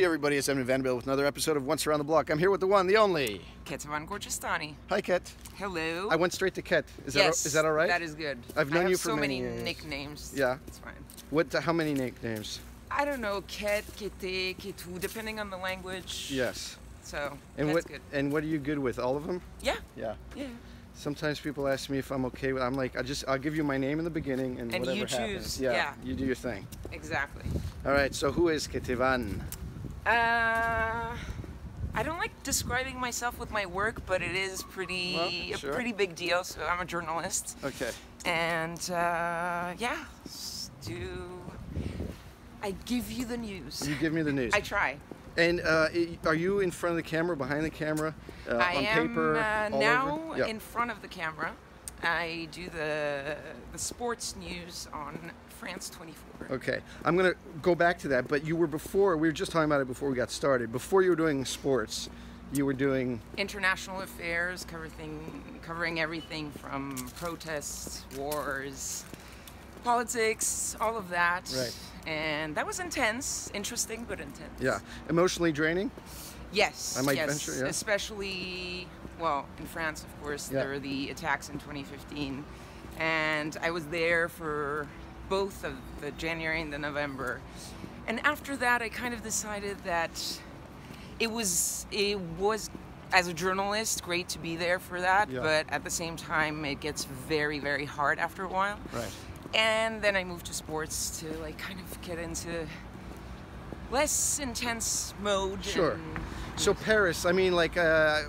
everybody, it's Evan Vanderbilt with another episode of Once Around the Block. I'm here with the one, the only... Kéthévane Gorjestani. Hi, Ket. Hello. I went straight to Ket. Is that all right? That is good. I've known you for so many years. years. Nicknames. Yeah. It's fine. How many nicknames? I don't know, Ket, Kété, Kétou, depending on the language. Yes. So, and that's good. And what are you good with? All of them? Yeah. Yeah. Yeah. Sometimes people ask me if I'm okay with. I'm like, I'll give you my name in the beginning, and whatever you choose. happens. Yeah. You do your thing. Exactly. All right. So who is Kéthévane? I don't like describing myself with my work, but it is a pretty big deal. So I'm a journalist. Okay. And yeah, I give you the news. You give me the news. I try. And are you in front of the camera, behind the camera, on paper? I am all now over? Yeah. in front of the camera. I do the sports news on France 24. Okay, I'm gonna go back to that. But you were before. We were just talking about it before we got started. Before you were doing sports, you were doing international affairs, covering everything from protests, wars, politics, all of that. Right. And that was intense, interesting, but intense. Yeah, emotionally draining. Yes. I might venture. Yeah. Especially, well, in France, of course, yeah. there were the attacks in 2015, and I was there for both of the January and the November. And after that, I kind of decided that it was as a journalist great to be there for that, yeah. but at the same time, it gets very, very hard after a while. Right. And then I moved to sports to like kind of get into less intense mode. Sure. So Paris, I mean, like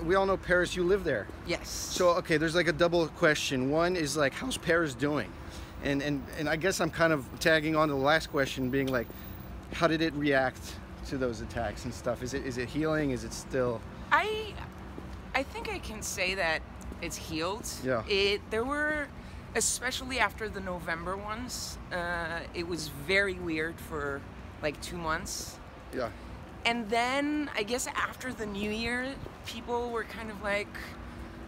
we all know Paris. You live there. Yes. So okay, there's like a double question. One is like, how's Paris doing? And I guess I'm kind of tagging on to the last question, being like, how did it react to those attacks and stuff? Is it healing? Is it still? I think I can say that it's healed. Yeah. There were. Especially after the November ones, it was very weird for like 2 months. Yeah. And then I guess after the New Year, people were kind of like,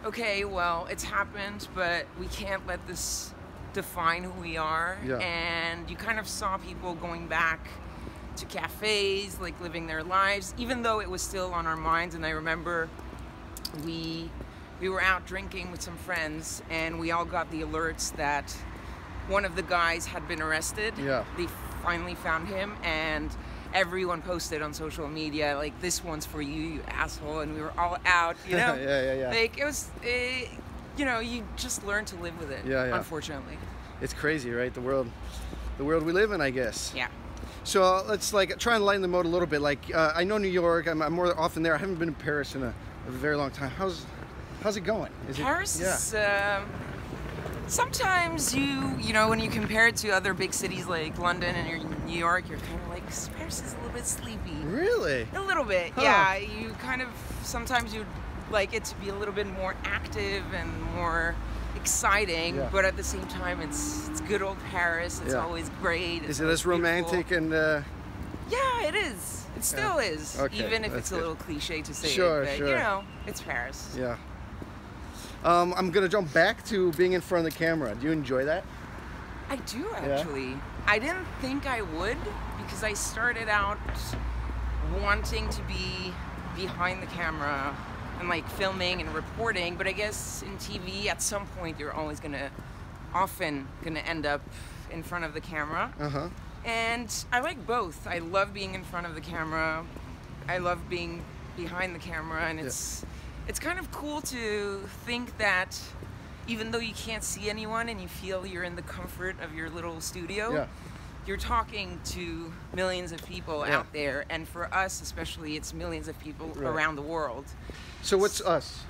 okay, well, it's happened, but we can't let this define who we are. Yeah. And you kind of saw people going back to cafes, like living their lives, even though it was still on our minds. And I remember we were out drinking with some friends, and we all got the alerts that one of the guys had been arrested. Yeah. They finally found him, and everyone posted on social media, like, this one's for you, you asshole, and we were all out, you know? yeah. Like, it was, you know, you just learn to live with it, unfortunately. It's crazy, right? The world we live in, I guess. Yeah. So let's like try and lighten the mood a little bit. Like, I know New York, I'm more often there. I haven't been in Paris in a very long time. How's it going? Paris is, sometimes you know, when you compare it to other big cities like London and New York, you're kind of like, Paris is a little bit sleepy. Really? A little bit, huh. Yeah. You kind of, sometimes you'd like it to be a little bit more active and more exciting, yeah. But at the same time, it's good old Paris. It's always great. Is it as romantic and... Yeah, it is. It still is, okay. Even if That's it's a little cliche to say sure, it. But, sure. you know, it's Paris. Yeah. I'm going to jump back to being in front of the camera. Do you enjoy that? I do, actually. Yeah. I didn't think I would, because I started out wanting to be behind the camera and like filming and reporting, but I guess in TV at some point you're always often gonna end up in front of the camera. Uh-huh. And I like both. I love being in front of the camera. I love being behind the camera, and it's kind of cool to think that even though you can't see anyone and you feel you're in the comfort of your little studio, you're talking to millions of people out there, and for us especially, it's millions of people around the world. So what's us?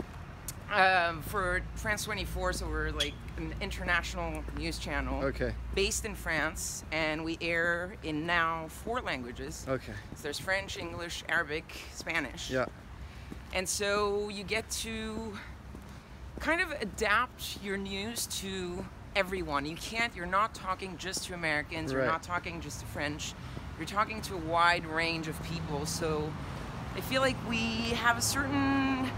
For France 24, so we're like an international news channel, based in France, and we air in now 4 languages. Okay. So there's French, English, Arabic, Spanish. Yeah. And so you get to kind of adapt your news to everyone. You're not talking just to Americans, you're not talking just to French, you're talking to a wide range of people. So I feel like we have a certain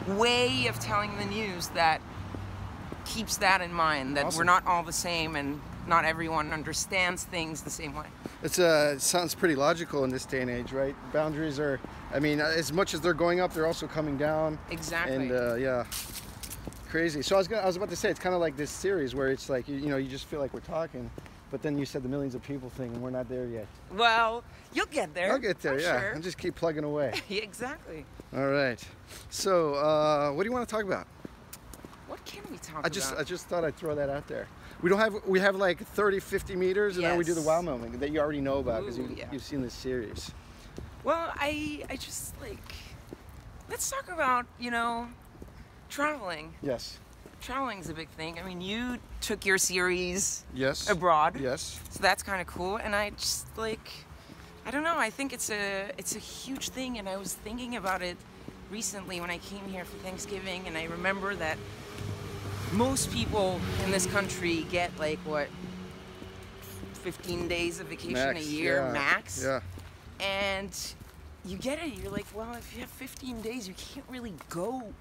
way of telling the news that keeps that in mind, that we're not all the same and not everyone understands things the same way. It sounds pretty logical in this day and age, right? Boundaries are, I mean, as much as they're going up, they're also coming down. Exactly. And yeah, crazy. So I was about to say, it's kind of like this series where it's like, you know, you just feel like we're talking, but then you said the millions of people thing, and we're not there yet. Well, you'll get there. I'll get there, yeah. Sure. I'll just keep plugging away. Exactly. All right. So, what do you want to talk about? What can we talk about? I just thought I'd throw that out there. We have like 30, 50 meters, and then we do the wow moment that you already know about because you've seen this series. Well, I just like, let's talk about, you know, traveling. Yes. Traveling's a big thing. I mean, you took your series abroad. Yes. So that's kind of cool. And I just like, I don't know. I think it's a huge thing. And I was thinking about it recently when I came here for Thanksgiving. And I remember that most people in this country get like what, 15 days of vacation a year max. Yeah. And you get it. You're like, well, if you have 15 days, you can't really go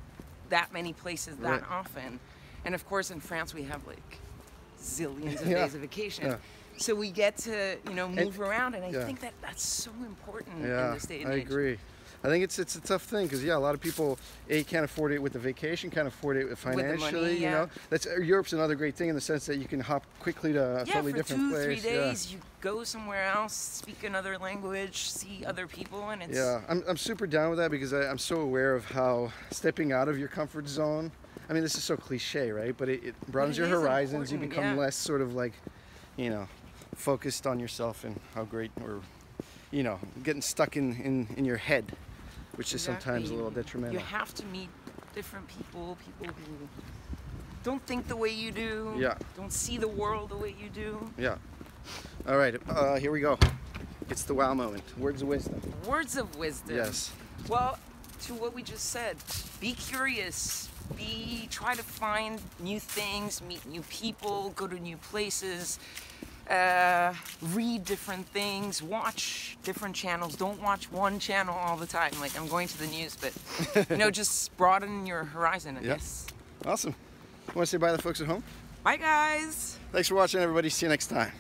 that many places that often. And of course in France we have like zillions of days of vacation. So we get to, you know, move around, and I think that that's so important in this day and age. I agree. I think it's a tough thing because a lot of people can't afford it with the vacation, can't afford it financially. With the money, you know, that's Europe's another great thing in the sense that you can hop quickly to a totally different place. For 2-3 days, you go somewhere else, speak another language, see other people, and it's I'm super down with that because I'm so aware of how stepping out of your comfort zone. I mean, this is so cliche, right? But it broadens your horizons. You become less sort of like, you know, focused on yourself and how great, or you know, getting stuck in your head, which is sometimes a little detrimental. You have to meet different people who don't think the way you do, don't see the world the way you do. Yeah. All right, here we go. It's the wow moment. Words of wisdom. Words of wisdom. Yes. Well, to what we just said, be curious. Try to find new things, meet new people, go to new places. Read different things, watch different channels. Don't watch one channel all the time. Like, I'm going to the news, but, you know, just broaden your horizon, I guess. Awesome. Want to say bye to the folks at home? Bye, guys. Thanks for watching, everybody. See you next time.